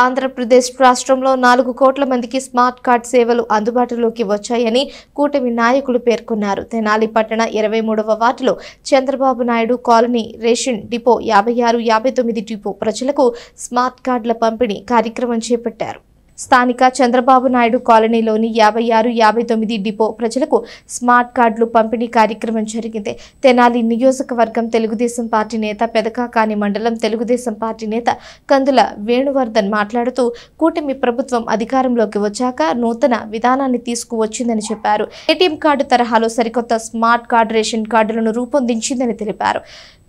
ఆంధ్రప్రదేశ్ రాష్ట్రంలో 4 కోట్ల మందికి స్మార్ట్ కార్డ్ సేవలు అందుబాటులోకి వచ్చాయని కూటమి నాయకులు పేర్కొన్నారు. తెనాలి పట్టణ 23వ వార్డులో Chandrababu Naidu colony ration depot 56, 59 depot ప్రజలకు స్మార్ట్ కార్డుల పంపిణీ కార్యక్రమం చేపట్టారు. స్థానిక చంద్రబాబు నాయుడు కాలనీలోని 56, 59 డిపో ప్రజలకు స్మార్ట్ కార్డులు పంపిణీ కార్యక్రమం జరిగింది. తెనాలి నియోజకవర్గం తెలుగుదేశం పార్టీ నేత, పెదకాకాని మండలం తెలుగుదేశం పార్టీ నేత కందుల వేణువర్ధన్ మాట్లాడుతూ కూటమి ప్రభుత్వం అధికారంలోకి వచ్చాక నూతన విధానాన్ని తీసుకువచ్చిందని చెప్పారు. ఏటీఎం కార్డు తరహాలో సరికొత్త స్మార్ట్ కార్డు రేషన్ కార్డులను రూపొందించిందని తెలిపారు.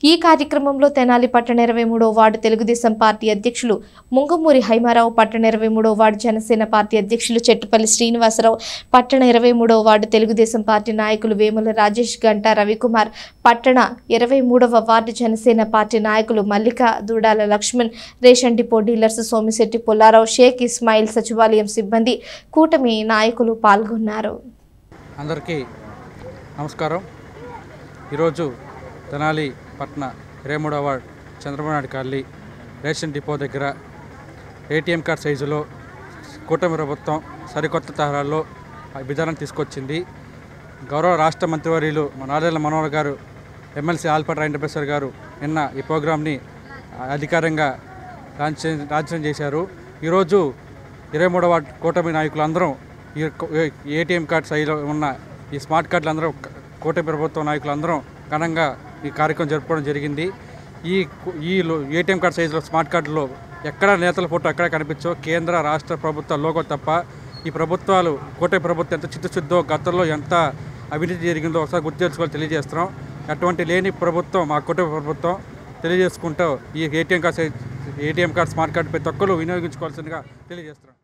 ఈ కార్యక్రమంలో తెనాలి పట్టణ 23వ వార్డు తెలుగుదేశం పార్టీ అధ్యక్షులు ముంగమూరి హైమారావు, పట్టణ 23వ వార్డు జనసేన పార్టీ అధ్యక్షులు చెట్టుపల్లి శ్రీనివాసరావు, పట్టణ 23వ వార్డు తెలుగుదేశం పార్టీ నాయకులు వేముల రాజేష్, గంటా రవికుమార్, పట్టణ 23వ వార్డు జనసేన పార్టీ నాయకులు Mallika, Dudala Lakshman, ration depot dealers Somisetti Pullarao, Shaik Ismail, సచివాలయం సిబ్బంది, కూటమి నాయకులు పాల్గొన్నారు. అందరికీ నమస్కారం. ఈరోజు తెనాలి పట్న 23వ ward Chandrababu Naidu colony ration depot దగ్గర ఏటీఎం కార్డ్ సైజులో కూటమి ప్రభుత్వం సరికొత్త తరహాల్లో విధానం తీసుకొచ్చింది. గౌరవ రాష్ట్ర మంత్రివర్యులు నాదెళ్ల మనోహర్ గారు, ఎమ్మెల్సీ ఆల్పాటి రాజేంద్ర ప్రసాద్ గారు నిన్న ఈ ప్రోగ్రాంని అధికారంగా లాంఛనం చేశారు. ఈరోజు 23వ వార్డ్ కూటమి నాయకులందరం ఈ ఏటీఎం కార్డ్ సైజులో ఉన్న ఈ స్మార్ట్ కార్డులు అందరూ కూటమి ప్రభుత్వం నాయకులందరం ఘనంగా ఈ కార్యక్రమం జరుపుకోవడం జరిగింది. ఈ ఏటీఎం కార్డ్ సైజులో స్మార్ట్ కార్డులో ఎక్కడ నేతల ఫోటో ఎక్కడ కనిపించో, కేంద్ర రాష్ట్ర ప్రభుత్వ లోగో తప్ప ఈ ప్రభుత్వాలు కూటమి ప్రభుత్వం ఎంత చిత్తశుద్ధో, గతంలో ఎంత అవినీతి జరిగిందో ఒకసారి గుర్తు తెచ్చుకోవాలి తెలియజేస్తున్నాం. అటువంటి లేని ప్రభుత్వం మా కూటమి ప్రభుత్వం తెలియజేసుకుంటూ ఈ ఏటీఎం కార్డ్ స్మార్ట్ కార్డు ప్రతి ఒక్కరు వినియోగించుకోవాల్సిందిగా తెలియజేస్తున్నాం.